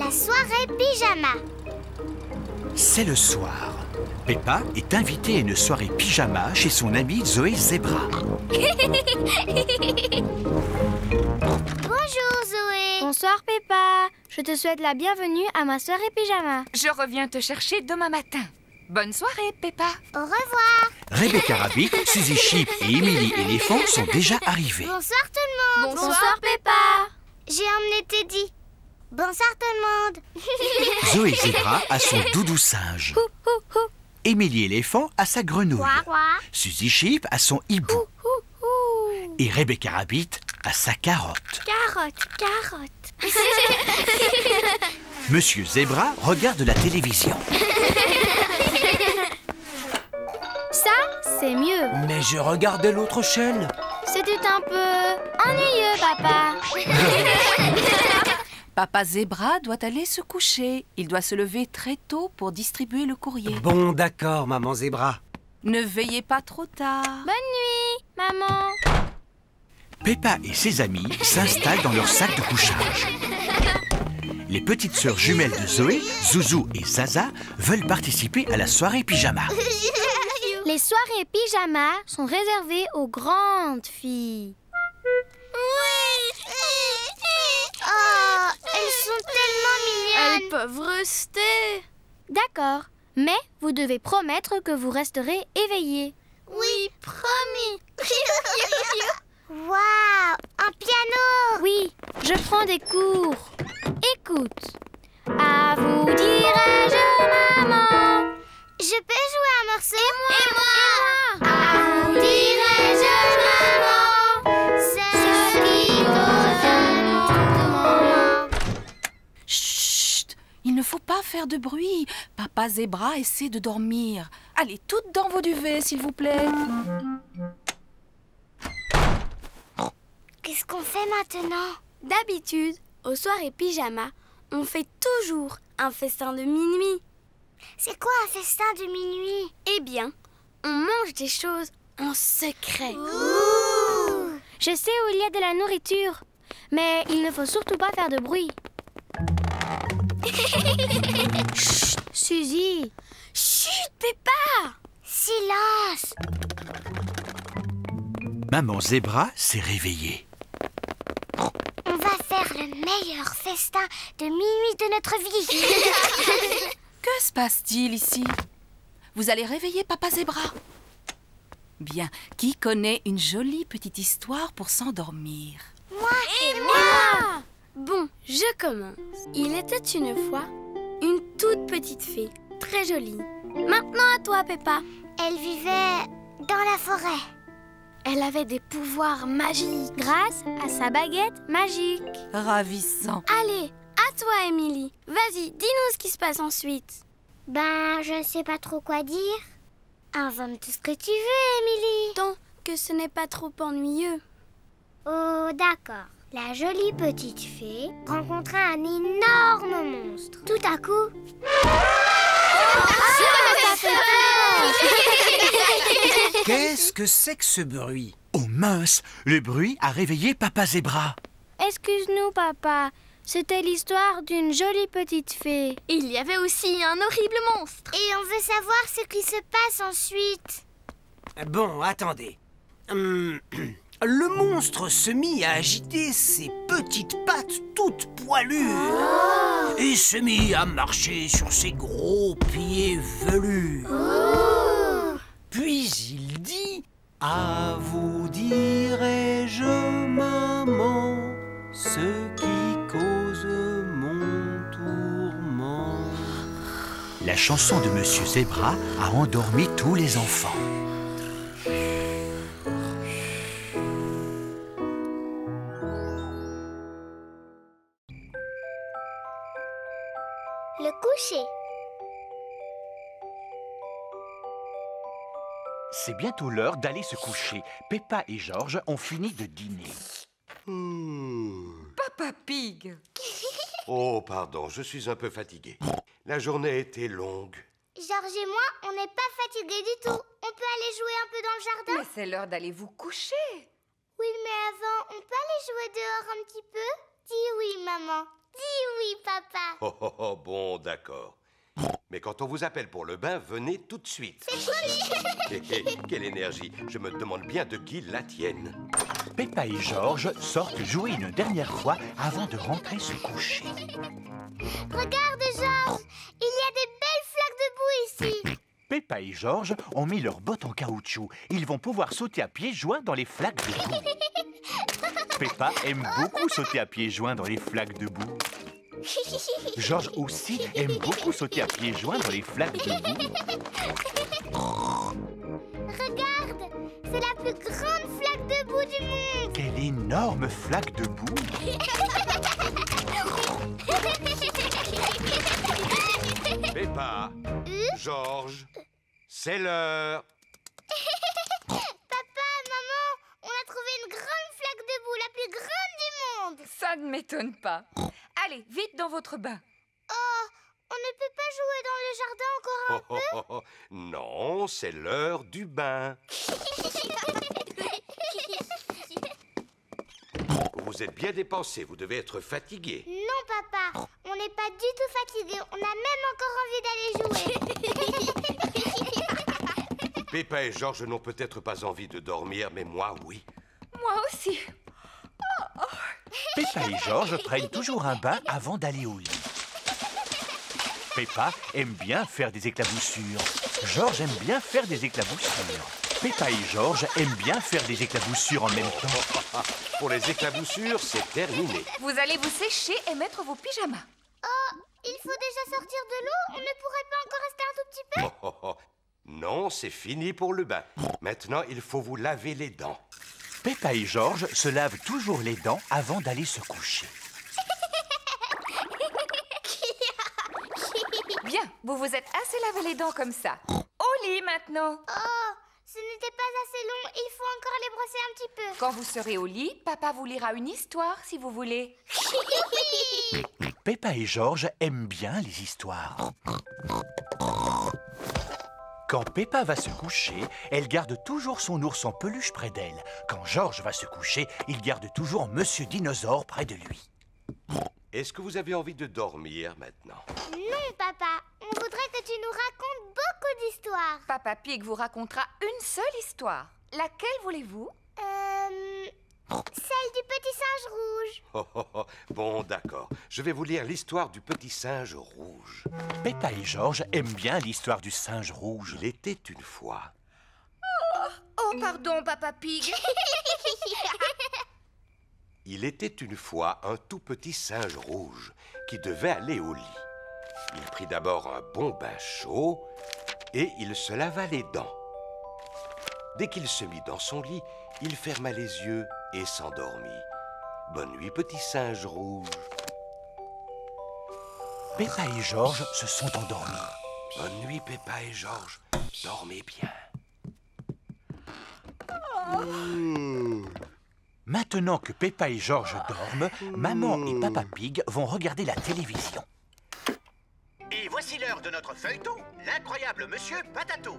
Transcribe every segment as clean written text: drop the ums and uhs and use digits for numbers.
La soirée pyjama. C'est le soir. Peppa est invitée à une soirée pyjama chez son amie Zoé Zebra. Bonjour Zoé. Bonsoir Peppa. Je te souhaite la bienvenue à ma soirée pyjama. Je reviens te chercher demain matin. Bonne soirée, Peppa. Au revoir. Rebecca Rabbit, Suzy Sheep et Emily Éléphant sont déjà arrivés. Bonsoir tout le monde. Bonsoir Peppa. J'ai emmené Teddy. Bonsoir tout le monde. Zoé Zebra a son doudou singe. Emily Éléphant a sa grenouille. Quoi, quoi? Suzy Sheep a son hibou. Et Rebecca Rabbit a sa carotte. Carotte. Monsieur Zebra regarde la télévision. Ça, c'est mieux. Mais je regardais l'autre chaîne. C'était un peu ennuyeux, papa. Papa Zebra doit aller se coucher. Il doit se lever très tôt pour distribuer le courrier. Bon, d'accord, maman Zebra. Ne veillez pas trop tard. Bonne nuit, maman. Peppa et ses amis s'installent dans leur sac de couchage. Les petites sœurs jumelles de Zoé, Zouzou et Zaza, veulent participer à la soirée pyjama. Les soirées pyjama sont réservées aux grandes filles. Oh, elles sont tellement mignonnes. Elles peuvent rester. D'accord, mais vous devez promettre que vous resterez éveillés. Oui, promis. Waouh, un piano. Oui, je prends des cours. Écoute. À vous dirai-je, maman. Je peux jouer un morceau? Et moi. À vous dirai-je, maman, ce qui cause mon moment. Chut! Il ne faut pas faire de bruit. Papa Zebra essaie de dormir. Allez, toutes dans vos duvets, s'il vous plaît. Qu'est-ce qu'on fait maintenant? D'habitude, aux soirées pyjama, on fait toujours un festin de minuit. C'est quoi un festin de minuit? Eh bien, on mange des choses en secret. Ouh. Je sais où il y a de la nourriture, mais il ne faut surtout pas faire de bruit. Chut, Suzy. Chut, Peppa. Silence. Maman Zebra s'est réveillée. On va faire le meilleur festin de minuit de notre vie. Que se passe-t-il ici? Vous allez réveiller Papa Zebra. Bien, qui connaît une jolie petite histoire pour s'endormir? Moi Et moi. Bon, je commence. Il était une fois une toute petite fée, très jolie. Maintenant à toi, Peppa. Elle vivait dans la forêt. Elle avait des pouvoirs magiques grâce à sa baguette magique. Ravissant. Allez, à toi, Emily. Vas-y, dis-nous ce qui se passe ensuite. Ben, je ne sais pas trop quoi dire. Invente tout ce que tu veux, Émilie. Tant que ce n'est pas trop ennuyeux. Oh, d'accord. La jolie petite fée rencontra un énorme monstre. Tout à coup... Ça fait peur. Qu'est-ce que c'est que ce bruit? Oh mince, le bruit a réveillé Papa Zebra. Excuse-nous, papa. C'était l'histoire d'une jolie petite fée. Il y avait aussi un horrible monstre. Et on veut savoir ce qui se passe ensuite. Bon, attendez. Le monstre se mit à agiter ses petites pattes toutes poilues et se mit à marcher sur ses gros pieds velus. Puis il dit: à vous dirai-je, maman, ce qui cause mon tourment. La chanson de Monsieur Zebra a endormi tous les enfants. Le coucher. C'est bientôt l'heure d'aller se coucher. Peppa et George ont fini de dîner. Papa Pig. Oh, pardon, je suis un peu fatigué. La journée était longue. Georges et moi, on n'est pas fatigués du tout. On peut aller jouer un peu dans le jardin? Mais c'est l'heure d'aller vous coucher. Oui, mais avant, on peut aller jouer dehors un petit peu? Dis oui, maman. Dis oui, papa. papa. Oh, oh, oh, bon, d'accord. Mais quand on vous appelle pour le bain, venez tout de suite. C'est joli. Quelle énergie! Je me demande bien de qui la tienne. Peppa et Georges sortent jouer une dernière fois avant de rentrer se coucher. Regarde, Georges, il y a des belles flaques de boue ici. Peppa et Georges ont mis leurs bottes en caoutchouc. Ils vont pouvoir sauter à pieds joints dans les flaques de boue. Peppa aime beaucoup sauter à pieds joints dans les flaques de boue. Georges aussi aime beaucoup sauter à pieds joints dans les flaques de boue. Regarde, c'est la plus grande flaque de boue du monde. Quelle énorme flaque de boue! Peppa, Georges, c'est l'heure. Papa, maman, on a trouvé une grande flaque de boue, la plus grande du monde. Ça ne m'étonne pas. Allez, vite dans votre bain. Oh, on ne peut pas jouer dans le jardin encore un Oh, oh, oh. Non, c'est l'heure du bain. Vous êtes bien dépensé, vous devez être fatigué. Non, papa, on n'est pas du tout fatigué. On a même encore envie d'aller jouer. Peppa et Georges n'ont peut-être pas envie de dormir, mais moi, oui. Moi aussi. Peppa et Georges prennent toujours un bain avant d'aller au lit. Peppa aime bien faire des éclaboussures. Georges aime bien faire des éclaboussures. Peppa et Georges aiment bien faire des éclaboussures en même temps. Pour les éclaboussures, c'est terminé. Vous allez vous sécher et mettre vos pyjamas. Oh, il faut déjà sortir de l'eau. On ne pourrait pas encore rester un tout petit peu? Oh, oh, oh. Non, c'est fini pour le bain. Maintenant, il faut vous laver les dents. Peppa et Georges se lavent toujours les dents avant d'aller se coucher. Bien, vous vous êtes assez lavé les dents comme ça. Au lit maintenant. Oh, ce n'était pas assez long. Il faut encore les brosser un petit peu. Quand vous serez au lit, papa vous lira une histoire si vous voulez. Peppa et Georges aiment bien les histoires. Quand Peppa va se coucher, elle garde toujours son ours en peluche près d'elle. Quand Georges va se coucher, il garde toujours Monsieur Dinosaure près de lui. Est-ce que vous avez envie de dormir maintenant? Non, papa. On voudrait que tu nous racontes beaucoup d'histoires. Papa Pig vous racontera une seule histoire. Laquelle voulez-vous? Celle du petit singe rouge. Oh, oh, oh. Bon, d'accord. Je vais vous lire l'histoire du petit singe rouge. Peppa et Georges aiment bien l'histoire du singe rouge. Il était une fois. Oh, pardon, Papa Pig. Il était une fois un tout petit singe rouge qui devait aller au lit. Il prit d'abord un bon bain chaud et il se lava les dents. Dès qu'il se mit dans son lit, il ferma les yeux et s'endormit. Bonne nuit, petit singe rouge. Peppa et Georges se sont endormis. Bonne nuit, Peppa et Georges. Dormez bien. Maintenant que Peppa et Georges dorment, Maman et Papa Pig vont regarder la télévision. Et voici l'heure de notre feuilleton, l'incroyable Monsieur Patato.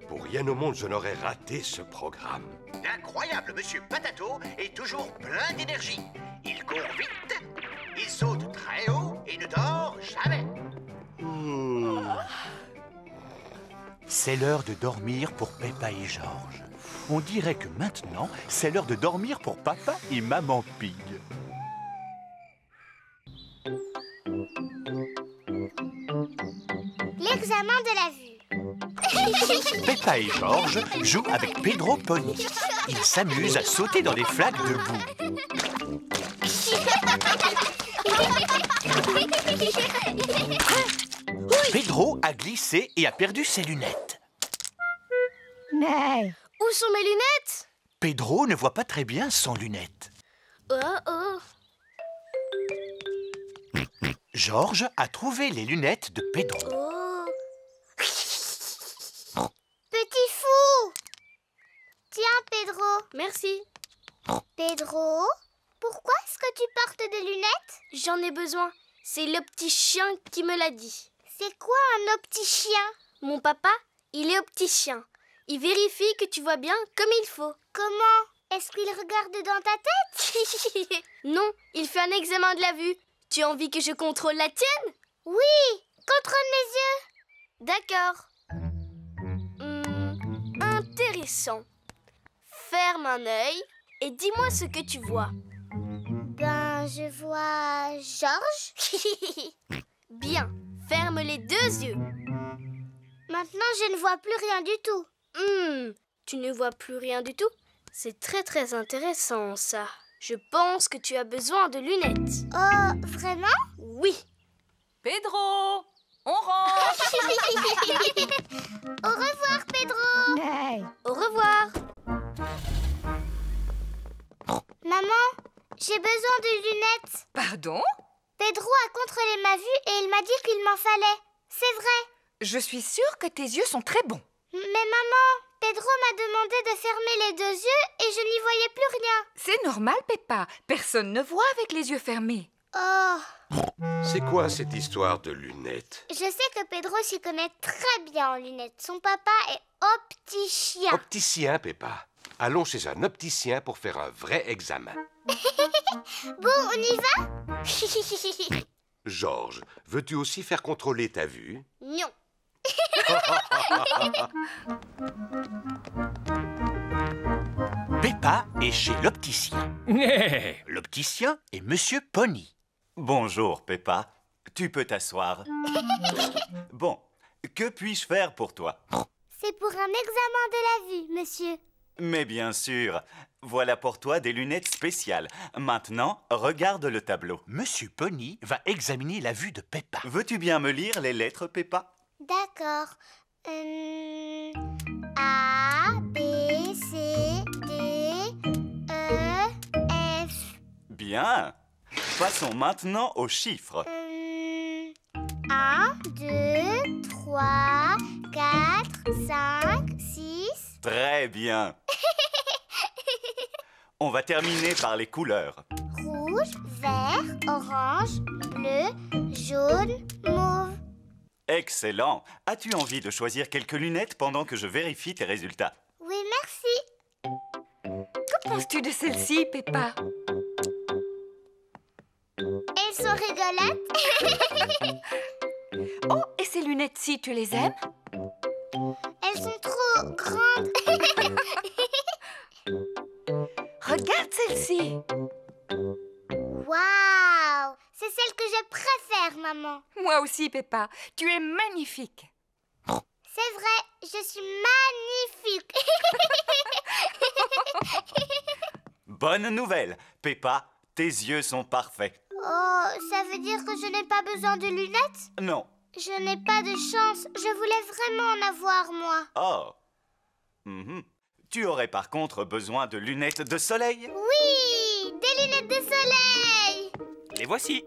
Pour rien au monde, je n'aurais raté ce programme. L'incroyable Monsieur Patato est toujours plein d'énergie. Il court vite, il saute très haut et ne dort jamais. C'est l'heure de dormir pour Peppa et Georges. On dirait que maintenant, c'est l'heure de dormir pour Papa et Maman Pig. L'examen de la vue. Peppa et Georges jouent avec Pedro Pony. Ils s'amusent à sauter dans des flaques de boue. Pedro a glissé et a perdu ses lunettes. Où sont mes lunettes? Pedro ne voit pas très bien sans lunettes. Oh. Georges a trouvé les lunettes de Pedro. Oh. Petit fou. Tiens, Pedro. Merci. Pedro, pourquoi est-ce que tu portes des lunettes? J'en ai besoin. C'est le petit chien qui me l'a dit. C'est quoi un opticien? Mon papa, il est opticien. Il vérifie que tu vois bien comme il faut. Comment? Est-ce qu'il regarde dans ta tête? Non, il fait un examen de la vue. Tu as envie que je contrôle la tienne? Oui, contrôle mes yeux. D'accord. Intéressant. Ferme un œil et dis-moi ce que tu vois. Ben, je vois Georges. Bien, ferme les 2 yeux. Maintenant, je ne vois plus rien du tout. Tu ne vois plus rien du tout? C'est très très intéressant ça. Je pense que tu as besoin de lunettes. Oh, vraiment? Oui. Pedro, on rentre. Au revoir, Pedro. Au revoir. Maman, j'ai besoin de lunettes. Pardon? Pedro a contrôlé ma vue et il m'a dit qu'il m'en fallait. C'est vrai. Je suis sûre que tes yeux sont très bons. Mais maman, Pedro m'a demandé de fermer les 2 yeux et je n'y voyais plus rien. C'est normal, Peppa. Personne ne voit avec les yeux fermés. Oh, C'est quoi cette histoire de lunettes? je sais que Pedro s'y connaît très bien en lunettes. Son papa est opticien. Opticien, Peppa. Allons chez un opticien pour faire un vrai examen. Bon, on y va? Georges, veux-tu aussi faire contrôler ta vue? Non. Peppa est chez l'opticien. L'opticien est Monsieur Pony. Bonjour, Peppa. Tu peux t'asseoir. Bon, que puis-je faire pour toi? C'est pour un examen de la vue, monsieur. Mais bien sûr, voilà pour toi des lunettes spéciales. Maintenant, regarde le tableau. Monsieur Pony va examiner la vue de Peppa. Veux-tu bien me lire les lettres, Peppa? D'accord. A, B, C, D, E, F. Bien. Passons maintenant aux chiffres. 1, 2, 3, 4, 5, 6. Très bien. On va terminer par les couleurs. Rouge, vert, orange, bleu, jaune, mauve. Excellent. As-tu envie de choisir quelques lunettes pendant que je vérifie tes résultats? Oui, merci. Que penses-tu de celle-ci, Peppa? Elles sont rigolotes. Oh, et ces lunettes-ci, tu les aimes? Elles sont trop grandes. Regarde celle-ci. Waouh! C'est celle que je préfère, maman. Moi aussi, Peppa. Tu es magnifique. C'est vrai, je suis magnifique. Bonne nouvelle. Peppa, tes yeux sont parfaits. Oh, ça veut dire que je n'ai pas besoin de lunettes? Non. Je n'ai pas de chance. Je voulais vraiment en avoir, moi. Oh. Tu aurais par contre besoin de lunettes de soleil? Oui, des lunettes de soleil. Les voici.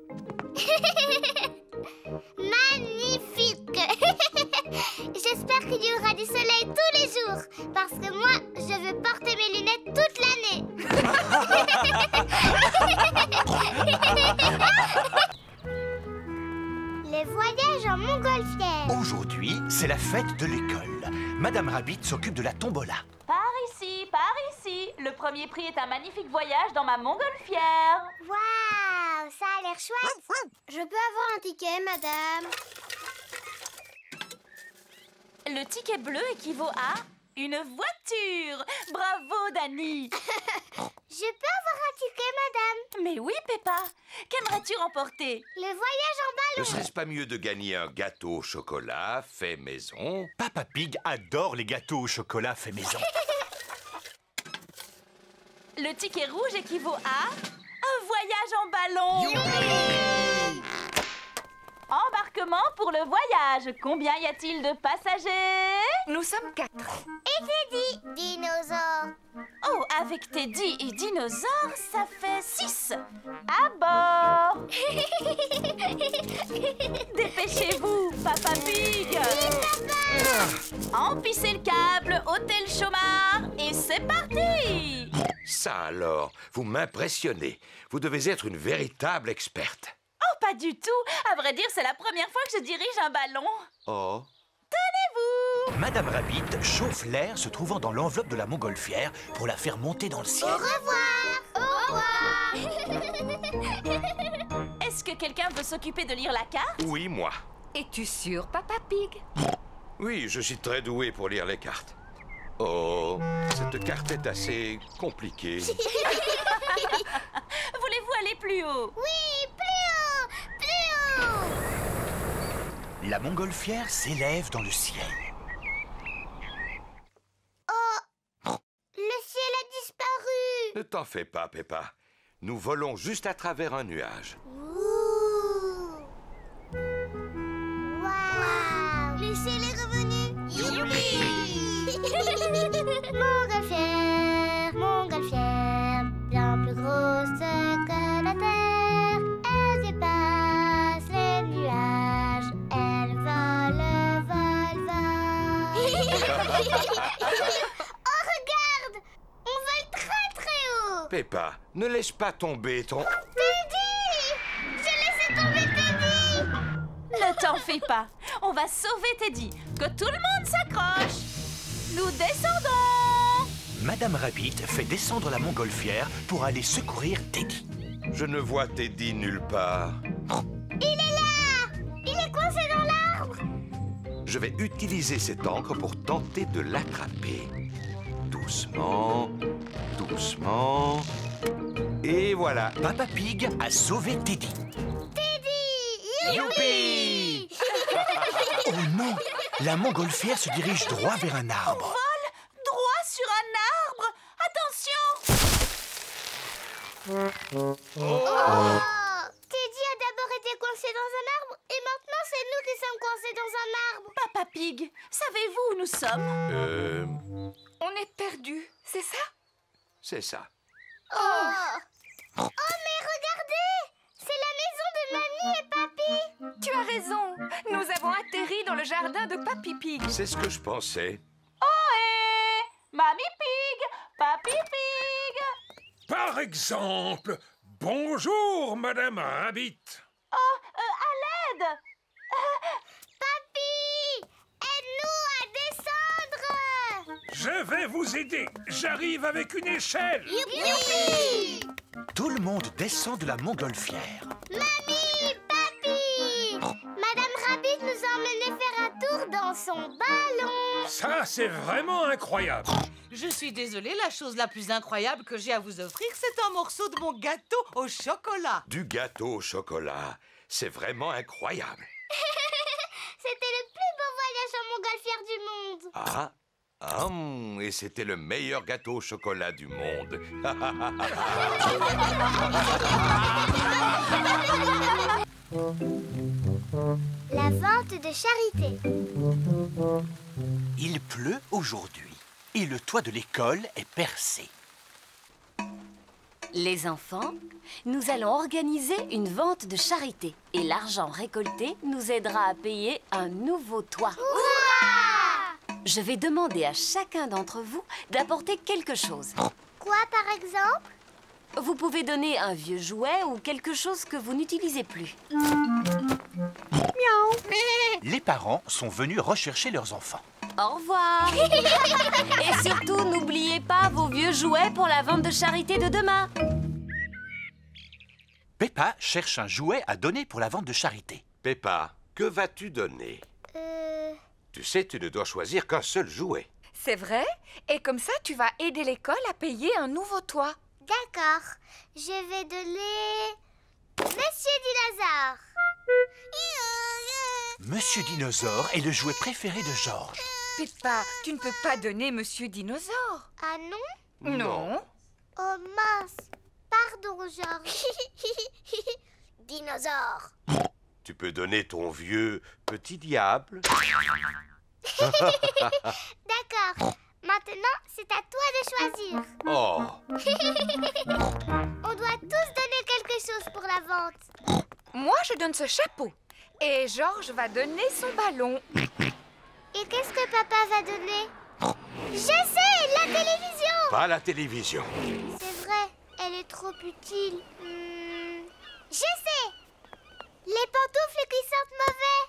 Magnifique. J'espère qu'il y aura du soleil tous les jours. Parce que moi, je veux porter mes lunettes toute l'année. Les voyages en montgolfière. Aujourd'hui, c'est la fête de l'école. Madame Rabbit s'occupe de la tombola. Par ici, par ici. Le premier prix est un magnifique voyage dans ma montgolfière. Waouh, ça a l'air chouette. Je peux avoir un ticket, madame? Le ticket bleu équivaut à une voiture. Bravo, Dani. Je peux avoir un ticket, madame? Mais oui, Peppa. Qu'aimerais-tu remporter? Le voyage en Ne ballon. serait-ce pas mieux de gagner un gâteau au chocolat fait maison? Papa Pig adore les gâteaux au chocolat fait maison. Le ticket rouge équivaut à un voyage en ballon. Embarquement pour le voyage. Combien y a-t-il de passagers? Nous sommes 4. Et Teddy, dinosaure. Oh, avec Teddy et Dinosaure, ça fait 6. À bord. Dépêchez-vous, Papa Pig. Emplissez le câble, ôtez le chômard et c'est parti. Ça alors, vous m'impressionnez. Vous devez être une véritable experte. Oh, pas du tout. À vrai dire, c'est la première fois que je dirige un ballon. Oh. Tenez-vous. Madame Rabbit chauffe l'air se trouvant dans l'enveloppe de la montgolfière pour la faire monter dans le ciel. Au revoir. Au revoir. Est-ce que quelqu'un veut s'occuper de lire la carte? Oui, moi. Es-tu sûr, Papa Pig? Oui, je suis très doué pour lire les cartes. Oh, cette carte est assez compliquée. Voulez-vous aller plus haut? Oui, plus haut, plus haut. La montgolfière s'élève dans le ciel. Le ciel a disparu. Ne t'en fais pas, Peppa. Nous volons juste à travers un nuage. Ouh. Waouh. Le ciel est revenu. Youpi. Montgolfière, bien plus grosse que la terre. Elle dépasse les nuages. Elle vole, vole, vole. Oh, regarde! On vole très très haut. Peppa, ne laisse pas tomber ton... Teddy! J'ai laissé tomber Teddy! Ne t'en fais pas. On va sauver Teddy. Que tout le monde s'accroche. Nous descendons. Madame Rabbit fait descendre la montgolfière pour aller secourir Teddy. Je ne vois Teddy nulle part. Il est là! Il est coincé dans l'arbre! Je vais utiliser cette encre pour tenter de l'attraper. Doucement, doucement... Et voilà. Papa Pig a sauvé Teddy. Teddy! Youpi! Oh non! La montgolfière se dirige droit vers un arbre. Vole droit sur un arbre. Attention. Oh! Teddy a d'abord été coincé dans un arbre et maintenant c'est nous qui sommes coincés dans un arbre. Papa Pig, savez-vous où nous sommes? On est perdus, c'est ça? C'est ça. Oh, mais regardez! C'est la maison de Mamie et Papy! Tu as raison. Nous avons atterri dans le jardin de Papy Pig. C'est ce que je pensais. Ohé! Mamie Pig! Papy Pig! Par exemple, bonjour, Madame Rabbit. Oh, à l'aide! Papy! Aide-nous à descendre! Je vais vous aider. J'arrive avec une échelle. Youpi! Tout le monde descend de la montgolfière. Mamie! Papy! Madame Rabbit nous a emmenés faire un tour dans son ballon! Ça, c'est vraiment incroyable. Je suis désolée, la chose la plus incroyable que j'ai à vous offrir, c'est un morceau de mon gâteau au chocolat. Du gâteau au chocolat. C'est vraiment incroyable. C'était le plus beau voyage en montgolfière du monde! Et c'était le meilleur gâteau au chocolat du monde. La vente de charité. Il pleut aujourd'hui et le toit de l'école est percé. Les enfants, nous allons organiser une vente de charité et l'argent récolté nous aidera à payer un nouveau toit. Je vais demander à chacun d'entre vous d'apporter quelque chose. Quoi, par exemple? Vous pouvez donner un vieux jouet ou quelque chose que vous n'utilisez plus. Miaou. Les parents sont venus rechercher leurs enfants. Au revoir. Et surtout, n'oubliez pas vos vieux jouets pour la vente de charité de demain. Peppa cherche un jouet à donner pour la vente de charité. Peppa, que vas-tu donner? Tu sais, tu ne dois choisir qu'un seul jouet. C'est vrai? Et comme ça, tu vas aider l'école à payer un nouveau toit. D'accord. Je vais donner... Monsieur Dinosaure. Monsieur Dinosaure est le jouet préféré de Georges. Peppa, tu ne peux pas donner Monsieur Dinosaure. Ah non? Non. Oh mince. Pardon, Georges. Dinosaure. Tu peux donner ton vieux petit diable. D'accord. Maintenant, c'est à toi de choisir. Oh. On doit tous donner quelque chose pour la vente. Moi, je donne ce chapeau. Et Georges va donner son ballon. Et qu'est-ce que papa va donner? Je sais, la télévision. Pas la télévision. C'est vrai, elle est trop utile. Je sais. Les pantoufles qui sentent mauvais.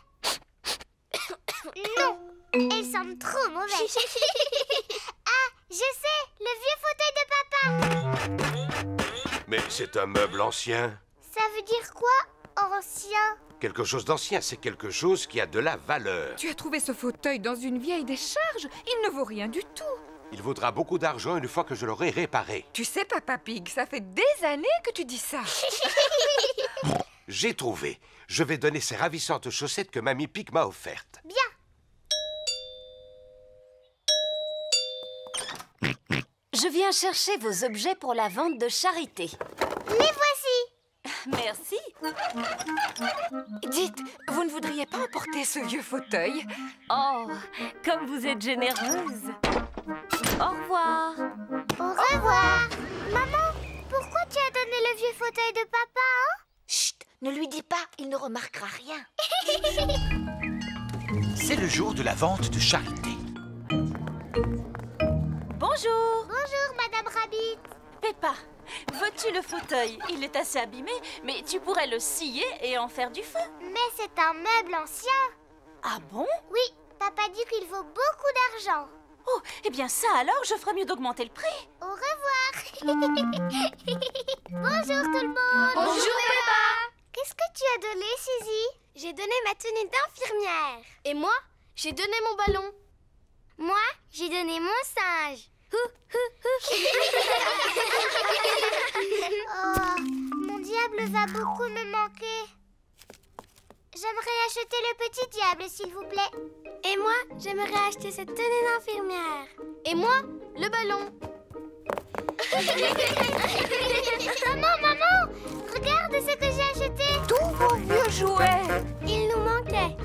Non, elles sentent trop mauvais. Ah, je sais, le vieux fauteuil de papa. Mais c'est un meuble ancien. Ça veut dire quoi, d'ancien? Quelque chose d'ancien, c'est quelque chose qui a de la valeur. Tu as trouvé ce fauteuil dans une vieille décharge. Il ne vaut rien du tout. Il vaudra beaucoup d'argent une fois que je l'aurai réparé. Tu sais, Papa Pig, ça fait des années que tu dis ça. J'ai trouvé. Je vais donner ces ravissantes chaussettes que Mamie Pig m'a offertes. Bien. Je viens chercher vos objets pour la vente de charité. Les voici. Merci. Dites, vous ne voudriez pas emporter ce vieux fauteuil? Oh, comme vous êtes généreuse. Au revoir. Au revoir. Maman, pourquoi tu as donné le vieux fauteuil de papa, hein? Chut, ne lui dis pas, il ne remarquera rien. C'est le jour de la vente de charité. Bonjour. Bonjour, Madame Rabbit. Peppa, veux-tu le fauteuil? Il est assez abîmé, mais tu pourrais le scier et en faire du feu. Mais c'est un meuble ancien. Ah bon? Oui, papa dit qu'il vaut beaucoup d'argent. Oh, eh bien ça alors, je ferais mieux d'augmenter le prix. Au revoir. Bonjour tout le monde. Bonjour, Peppa. Qu'est-ce que tu as donné, Suzy? J'ai donné ma tenue d'infirmière. Et moi, j'ai donné mon ballon. Moi, j'ai donné mon singe. Oh, mon diable va beaucoup me manquer. J'aimerais acheter le petit diable, s'il vous plaît. Et moi, j'aimerais acheter cette tenue d'infirmière. Et moi, le ballon. Maman, regarde ce que j'ai acheté. Tous vos vieux jouets. Il nous manquait.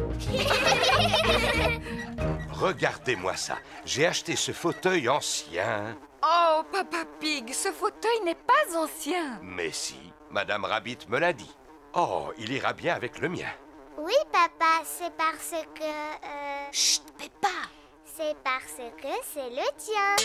Regardez-moi ça. J'ai acheté ce fauteuil ancien. Oh, Papa Pig, ce fauteuil n'est pas ancien. Mais si, Madame Rabbit me l'a dit. Oh, il ira bien avec le mien. Oui, papa, c'est parce que... Chut, Peppa. C'est parce que c'est le tien.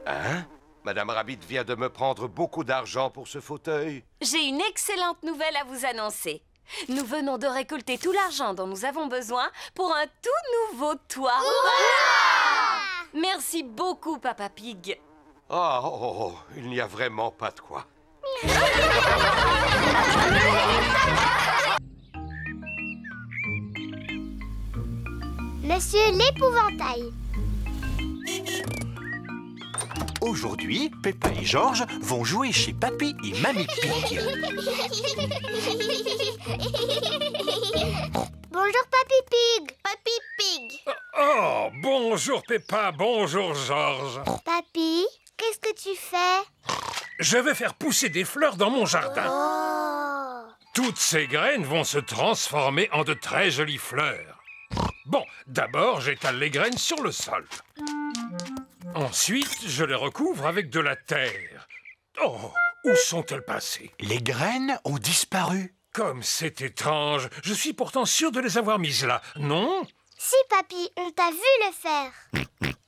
Hein? Madame Rabbit vient de me prendre beaucoup d'argent pour ce fauteuil. J'ai une excellente nouvelle à vous annoncer. Nous venons de récolter tout l'argent dont nous avons besoin pour un tout nouveau toit. Merci beaucoup, Papa Pig. Oh, il n'y a vraiment pas de quoi. Monsieur l'épouvantail. Aujourd'hui, Peppa et Georges vont jouer chez Papy et Mamie Pig. Bonjour, Papy Pig. Papy Pig. Oh, bonjour Peppa, bonjour Georges. Papy, qu'est-ce que tu fais? Je vais faire pousser des fleurs dans mon jardin. Oh. Toutes ces graines vont se transformer en de très jolies fleurs. Bon, d'abord, j'étale les graines sur le sol. Ensuite, je les recouvre avec de la terre. Oh, où sont-elles passées? Les graines ont disparu. Comme c'est étrange. Je suis pourtant sûr de les avoir mises là, non? Si, papy, on t'a vu le faire.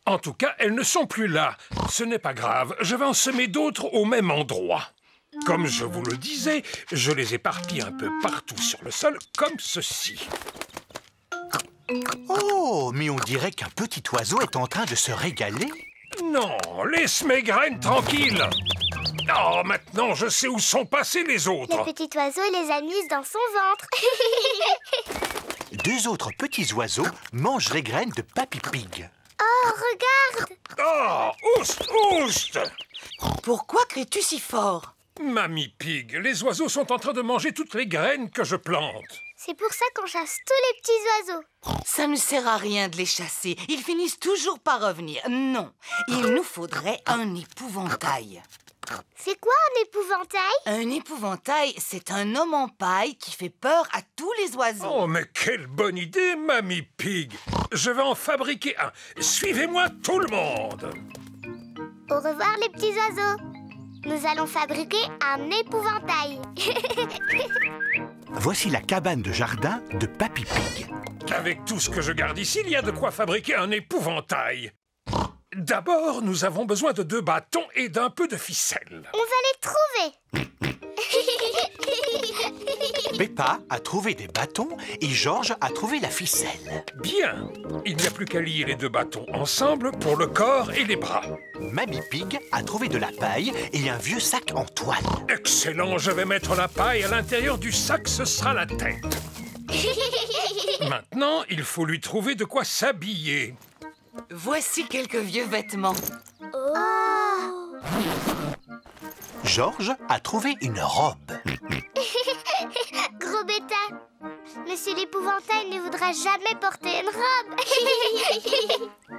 En tout cas, elles ne sont plus là. Ce n'est pas grave, je vais en semer d'autres au même endroit. Comme je vous le disais, je les éparpille un peu partout sur le sol, comme ceci. Oh, mais on dirait qu'un petit oiseau est en train de se régaler. Non, laisse mes graines tranquilles. Oh, maintenant je sais où sont passés les autres. Le petit oiseau les a mises dans son ventre. Deux autres petits oiseaux mangent les graines de Papy Pig. Oh, regarde. Oh, oust, oust. Pourquoi cries-tu si fort? Mamie Pig, les oiseaux sont en train de manger toutes les graines que je plante. C'est pour ça qu'on chasse tous les petits oiseaux. Ça ne sert à rien de les chasser. Ils finissent toujours par revenir. Non, il nous faudrait un épouvantail. C'est quoi un épouvantail? Un épouvantail, c'est un homme en paille qui fait peur à tous les oiseaux. Oh, mais quelle bonne idée, Mamie Pig. Je vais en fabriquer un. Suivez-moi tout le monde. Au revoir les petits oiseaux. Nous allons fabriquer un épouvantail. Voici la cabane de jardin de Papy Pig. Avec tout ce que je garde ici, il y a de quoi fabriquer un épouvantail. D'abord, nous avons besoin de 2 bâtons et d'un peu de ficelle. On va les trouver. Peppa a trouvé des bâtons et Georges a trouvé la ficelle. Bien. Il n'y a plus qu'à lier les deux bâtons ensemble pour le corps et les bras. Mamie Pig a trouvé de la paille et un vieux sac en toile. Excellent, je vais mettre la paille à l'intérieur du sac, ce sera la tête. Maintenant, il faut lui trouver de quoi s'habiller. Voici quelques vieux vêtements. Oh. Georges a trouvé une robe. Gros bêta, Monsieur l'épouvantail ne voudra jamais porter une robe.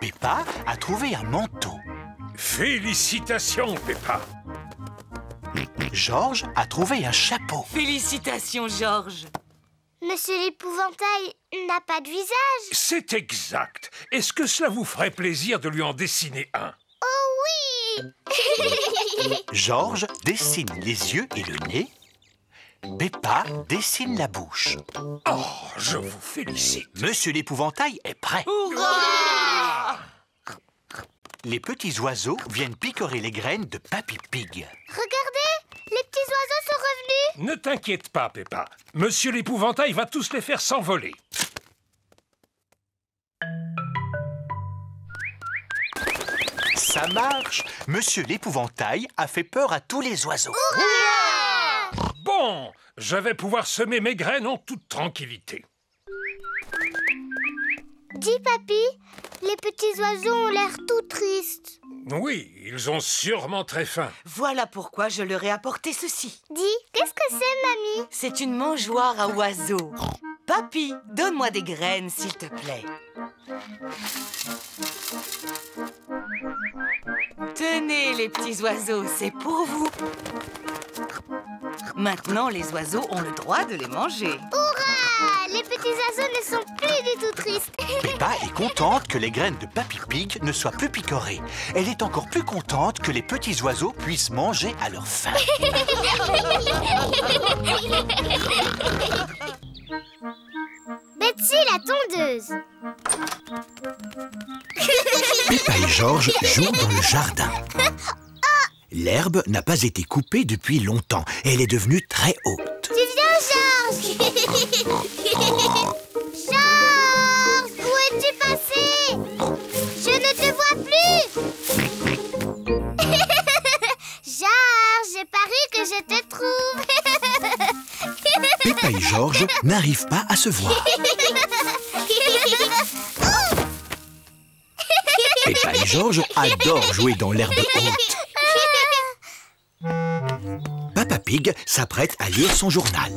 Peppa a trouvé un manteau. Félicitations, Peppa. Georges a trouvé un chapeau. Félicitations, Georges. Monsieur l'épouvantail n'a pas de visage. C'est exact. Est-ce que cela vous ferait plaisir de lui en dessiner un? Oh oui. Georges dessine les yeux et le nez. Peppa dessine la bouche. Oh, je vous félicite. Monsieur l'épouvantail est prêt. Hurrah! Les petits oiseaux viennent picorer les graines de Papy Pig. Regardez, les petits oiseaux sont revenus. Ne t'inquiète pas, Peppa. Monsieur l'épouvantail va tous les faire s'envoler. Ça marche. Monsieur l'épouvantail a fait peur à tous les oiseaux. Bon, je vais pouvoir semer mes graines en toute tranquillité. Dis, papy, les petits oiseaux ont l'air tout tristes. Oui, ils ont sûrement très faim. Voilà pourquoi je leur ai apporté ceci. Dis, qu'est-ce que c'est, mamie? C'est une mangeoire à oiseaux. Papy, donne-moi des graines, s'il te plaît. Tenez, les petits oiseaux, c'est pour vous. Maintenant, les oiseaux ont le droit de les manger. Hurrah! Les petits oiseaux ne sont plus du tout tristes. Peppa est contente que les graines de Papy Pig ne soient plus picorées. Elle est encore plus contente que les petits oiseaux puissent manger à leur faim. Betsy, la tondeuse. Peppa et Georges jouent dans le jardin. L'herbe n'a pas été coupée depuis longtemps. Elle est devenue très haute. Tu viens, Georges? Georges, où es-tu passé? Je ne te vois plus. Georges, j'ai paru que je te trouve. Peppa et Georges n'arrivent pas à se voir. Peppa et Georges adorent jouer dans l'herbe haute. Papa Pig s'apprête à lire son journal.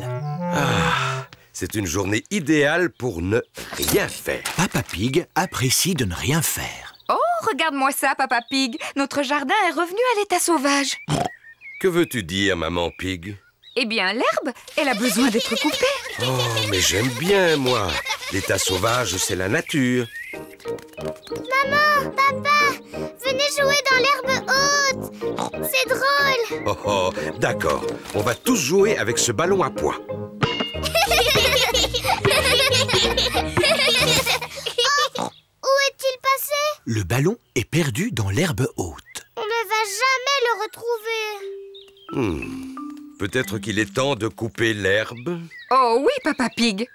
Ah, c'est une journée idéale pour ne rien faire. Papa Pig apprécie de ne rien faire. Oh, regarde-moi ça, Papa Pig. Notre jardin est revenu à l'état sauvage. Que veux-tu dire, Maman Pig? Eh bien, l'herbe, elle a besoin d'être coupée. Oh, mais j'aime bien, moi. L'état sauvage, c'est la nature. Maman, papa, venez jouer dans l'herbe haute. C'est drôle. Oh, oh, d'accord. On va tous jouer avec ce ballon à pois. Oh, où est-il passé? Le ballon est perdu dans l'herbe haute. On ne va jamais le retrouver. Peut-être qu'il est temps de couper l'herbe. Oh oui, Papa Pig.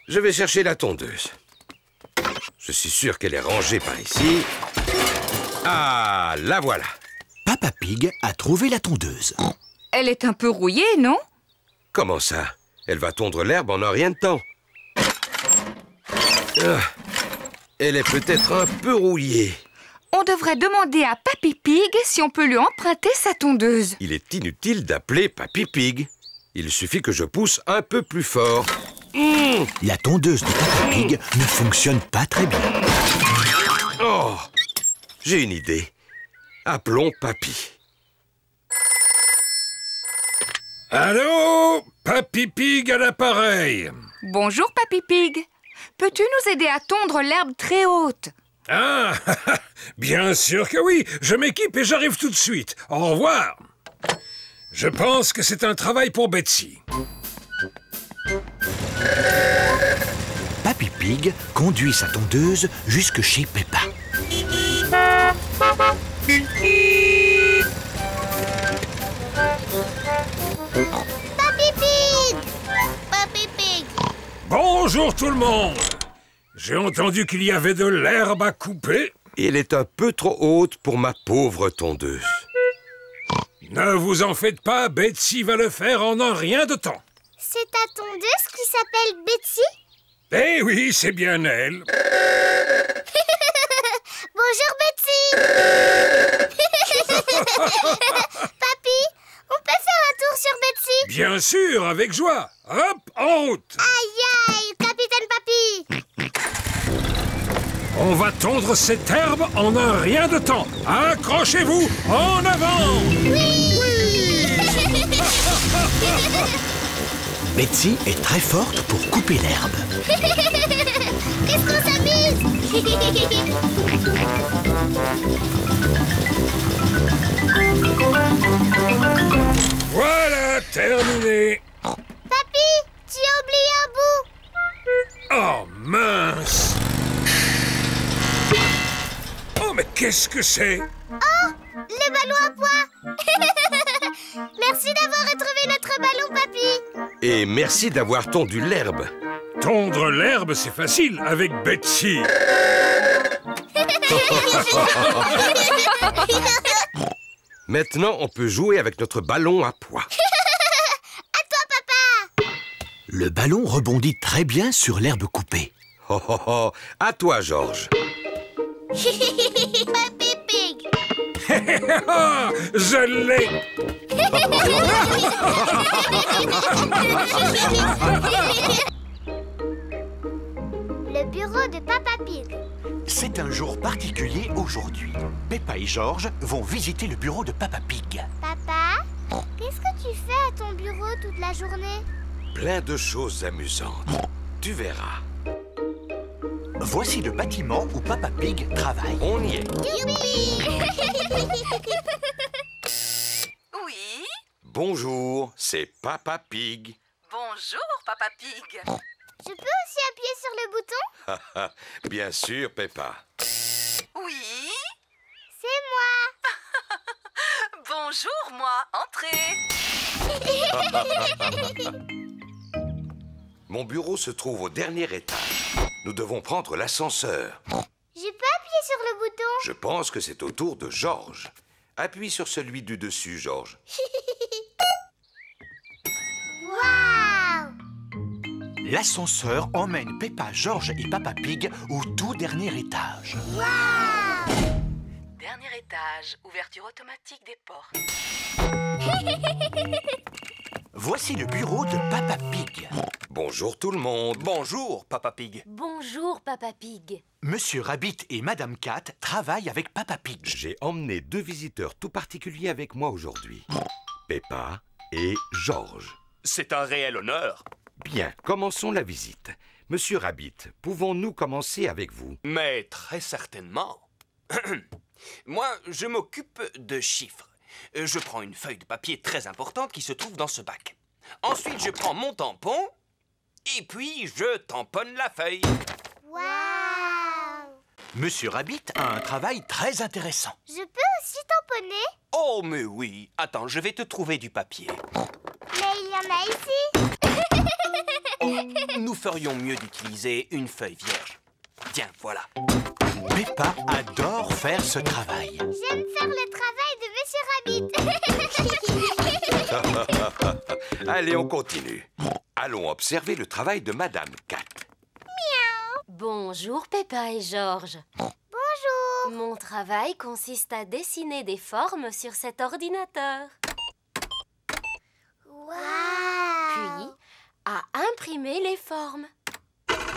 Je vais chercher la tondeuse. Je suis sûr qu'elle est rangée par ici. Ah, la voilà. Papa Pig a trouvé la tondeuse. Elle est un peu rouillée, non? Comment ça? Elle va tondre l'herbe en un rien de temps. Ah, elle est peut-être un peu rouillée. On devrait demander à Papy Pig si on peut lui emprunter sa tondeuse. Il est inutile d'appeler Papy Pig. Il suffit que je pousse un peu plus fort. La tondeuse de Papa Pig ne fonctionne pas très bien. Oh, j'ai une idée. Appelons Papy. Allô? Papy Pig à l'appareil. Bonjour, Papy Pig. Peux-tu nous aider à tondre l'herbe très haute? Ah, bien sûr que oui. Je m'équipe et j'arrive tout de suite. Au revoir. Je pense que c'est un travail pour Betsy. Papy Pig conduit sa tondeuse jusque chez Peppa. Bonjour tout le monde. J'ai entendu qu'il y avait de l'herbe à couper. Elle est un peu trop haute pour ma pauvre tondeuse. Ne vous en faites pas, Betsy va le faire en un rien de temps. C'est ta tondeuse qui s'appelle Betsy? Eh oui, c'est bien elle. Bonjour Betsy. Papy, on peut faire un tour sur Betsy? Bien sûr, avec joie. Hop, en route. Aïe aïe, capitaine Papy. On va tondre cette herbe en un rien de temps. Accrochez-vous, en avant. Oui. Betsy est très forte pour couper l'herbe. Qu'est-ce qu'on s'amuse? Voilà, terminé. Papy, tu as oublié un bout. Oh, mince. Oh, mais qu'est-ce que c'est? Oh, le ballon à pois. Merci d'avoir retrouvé notre ballon, Papy. Et merci d'avoir tondu l'herbe. Tondre l'herbe, c'est facile avec Betsy. Maintenant, on peut jouer avec notre ballon à pois. À toi, papa. Le ballon rebondit très bien sur l'herbe coupée. Oh, oh, oh. À toi, Georges. Papy Pig. Je l'ai. Le bureau de Papa Pig. C'est un jour particulier aujourd'hui. Peppa et Georges vont visiter le bureau de Papa Pig. Papa, qu'est-ce que tu fais à ton bureau toute la journée? Plein de choses amusantes. Tu verras. Voici le bâtiment où Papa Pig travaille. On y est. Youpi. Oui? Bonjour, c'est Papa Pig. Bonjour, Papa Pig. Je peux aussi appuyer sur le bouton? Bien sûr, Peppa. Oui? C'est moi. Bonjour, moi. Entrez. Mon bureau se trouve au dernier étage. Nous devons prendre l'ascenseur. Je peux appuyer sur le bouton? Je pense que c'est au tour de Georges. Appuie sur celui du dessus, Georges. Waouh! L'ascenseur emmène Peppa, Georges et Papa Pig au tout dernier étage. Waouh! Dernier étage, ouverture automatique des portes. Voici le bureau de Papa Pig. Bonjour tout le monde. Bonjour, Papa Pig. Bonjour, Papa Pig. Monsieur Rabbit et Madame Cat travaillent avec Papa Pig. J'ai emmené 2 visiteurs tout particuliers avec moi aujourd'hui. Peppa et Georges. C'est un réel honneur. Bien, commençons la visite. Monsieur Rabbit, pouvons-nous commencer avec vous? Mais très certainement. Moi, je m'occupe de chiffres. Je prends une feuille de papier très importante qui se trouve dans ce bac. Ensuite, je prends mon tampon et puis je tamponne la feuille. Waouh! Monsieur Rabbit a un travail très intéressant. Je peux aussi tamponner? Oh, mais oui. Attends, je vais te trouver du papier. Mais il y en a ici. Nous ferions mieux d'utiliser une feuille vierge. Tiens, voilà. Peppa adore faire ce travail. J'aime faire le travail de Monsieur Rabbit. Allez, on continue. Allons observer le travail de Madame Cat. Miaou. Bonjour, Peppa et Georges. Bonjour. Mon travail consiste à dessiner des formes sur cet ordinateur. Waouh. Puis, à imprimer les formes. Waouh.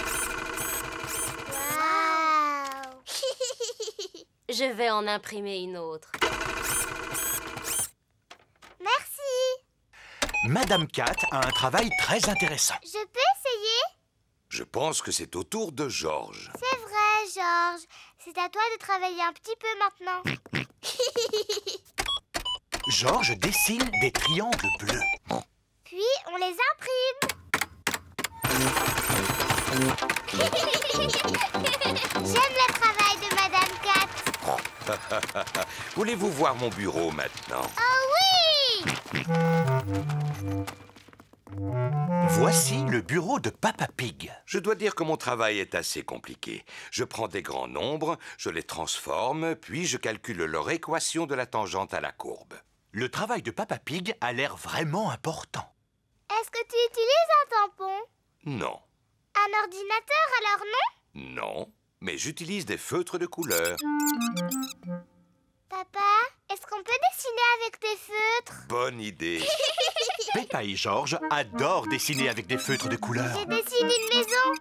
Je vais en imprimer une autre. Merci. Madame Cat a un travail très intéressant. Je peux essayer? Je pense que c'est au tour de Georges. C'est vrai, Georges. C'est à toi de travailler un petit peu maintenant. Georges dessine des triangles bleus. Puis, on les imprime. J'aime le travail de Madame Cat. Voulez-vous voir mon bureau maintenant? Oh oui! Voici le bureau de Papa Pig. Je dois dire que mon travail est assez compliqué. Je prends des grands nombres, je les transforme, puis je calcule leur équation de la tangente à la courbe. Le travail de Papa Pig a l'air vraiment important. Est-ce que tu utilises un tampon? Non. Un ordinateur alors non? Non, mais j'utilise des feutres de couleur. Papa, est-ce qu'on peut dessiner avec des feutres? Bonne idée. Peppa et Georges adorent dessiner avec des feutres de couleur. J'ai dessiné une maison.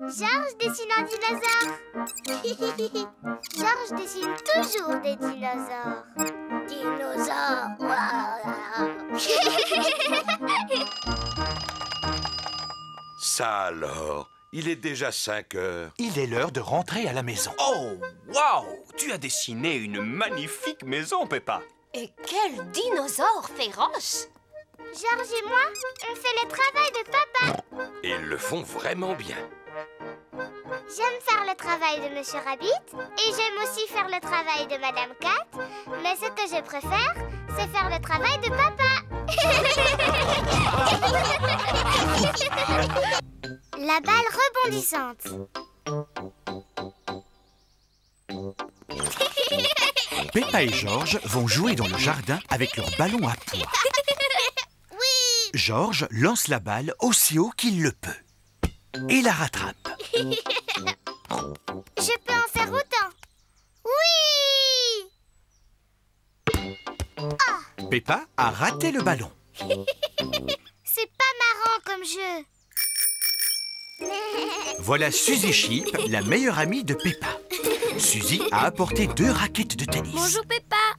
Georges dessine un dinosaure. Georges dessine toujours des dinosaures. Dinosaures. Ça alors, il est déjà 5 heures. Il est l'heure de rentrer à la maison. Oh, waouh! Tu as dessiné une magnifique maison, Peppa. Et quel dinosaure féroce! Georges et moi, on fait le travail de papa. Et ils le font vraiment bien. J'aime faire le travail de Monsieur Rabbit et j'aime aussi faire le travail de Madame Cat. Mais ce que je préfère, c'est faire le travail de papa. La balle rebondissante. Peppa et Georges vont jouer dans le jardin avec leur ballon à pois. Oui. Georges lance la balle aussi haut qu'il le peut et la rattrape. Je peux en faire autant. Oui. Oh. Peppa a raté le ballon. C'est pas marrant comme jeu. Voilà Suzy Chip, la meilleure amie de Peppa. Suzy a apporté 2 raquettes de tennis. Bonjour Peppa.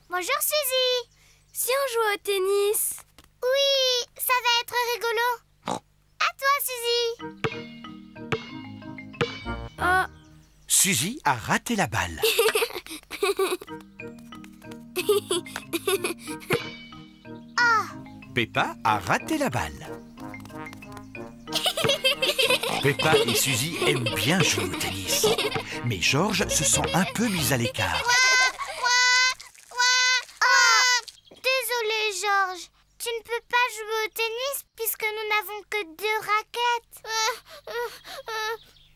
Bonjour Suzy. Si on joue au tennis? Oui, ça va être rigolo. À toi Suzy. Oh. Suzy a raté la balle. Oh. Peppa a raté la balle. Peppa et Suzy aiment bien jouer au tennis. Mais Georges se sent un peu mis à l'écart. Oh. Désolé Georges. Tu ne peux pas jouer au tennis puisque nous n'avons que 2 raquettes.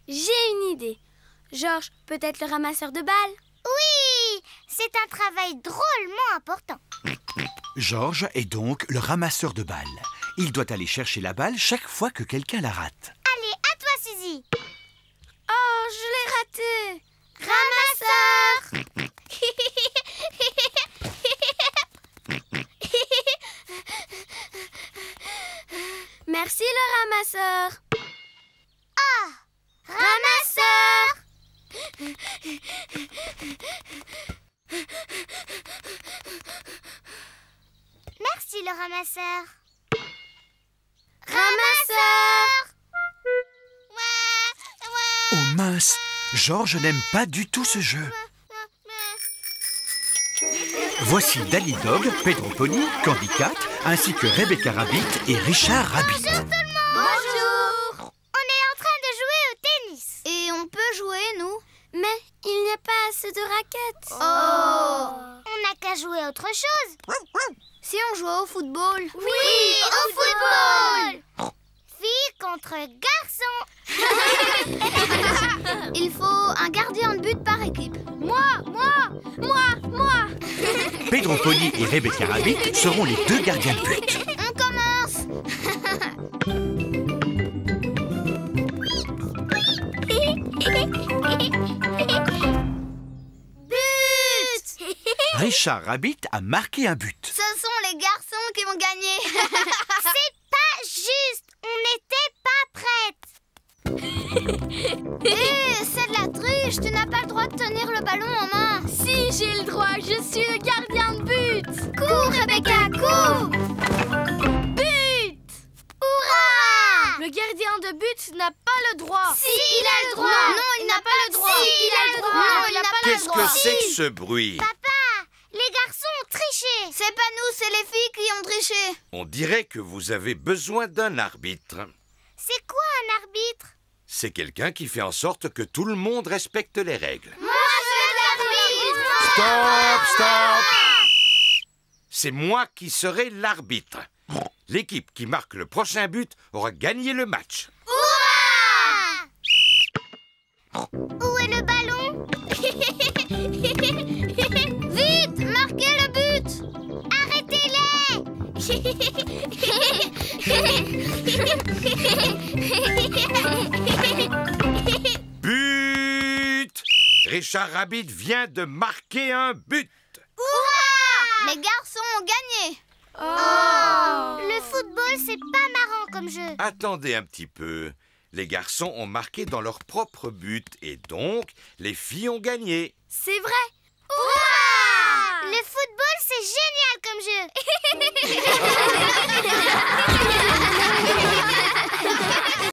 J'ai une idée. Georges peut être le ramasseur de balles. Oui, c'est un travail drôlement important. Georges est donc le ramasseur de balles. Il doit aller chercher la balle chaque fois que quelqu'un la rate. Allez, à toi Suzy. Oh, je l'ai raté. Ramasseur. Merci le ramasseur. Ah, ramasseur. Merci le ramasseur. Ramasseur. Oh mince, Georges n'aime pas du tout ce jeu. Voici Danny Dog, Pedro Pony, Candy Cat, ainsi que Rebecca Rabbit et Richard Rabbit. Bonjour tout le monde. Bonjour. On est en train de jouer au tennis. Et on peut jouer, nous? Mais il n'y a pas assez de raquettes. Oh. On n'a qu'à jouer à autre chose. Si on jouait au football? Oui, au football. Filles contre garçons. Il faut un gardien de but par équipe. Moi. Pedro Pony et Rebecca Rabbit seront les 2 gardiens de but. On commence. But. Richard Rabbit a marqué un but. Ce sont les garçons qui vont gagner. C'est pas juste. On n'était pas prêtes. C'est de la triche. Tu n'as pas le droit de tenir le ballon en main. Si, j'ai le droit. Je suis le gardien de but. Cours, Rebecca, cours. But. Hurrah. Le gardien de but n'a pas le droit. Si, il a le droit. Non, il n'a pas le droit. Si, il a le droit. Non, il n'a pas le Qu'est-ce droit. que c'est que ce bruit? Papa, les garçons ont triché. C'est pas nous, c'est les filles qui ont triché. On dirait que vous avez besoin d'un arbitre. C'est quoi un arbitre? C'est quelqu'un qui fait en sorte que tout le monde respecte les règles. Moi, je veux l'arbitre. Stop! C'est moi qui serai l'arbitre. L'équipe qui marque le prochain but aura gagné le match. Où est le ballon? Vite, marquez le but! Arrêtez-les! But! Richard Rabbit vient de marquer un but. Les garçons ont gagné. Le football, c'est pas marrant comme jeu. Attendez un petit peu. Les garçons ont marqué dans leur propre but et donc les filles ont gagné. C'est vrai,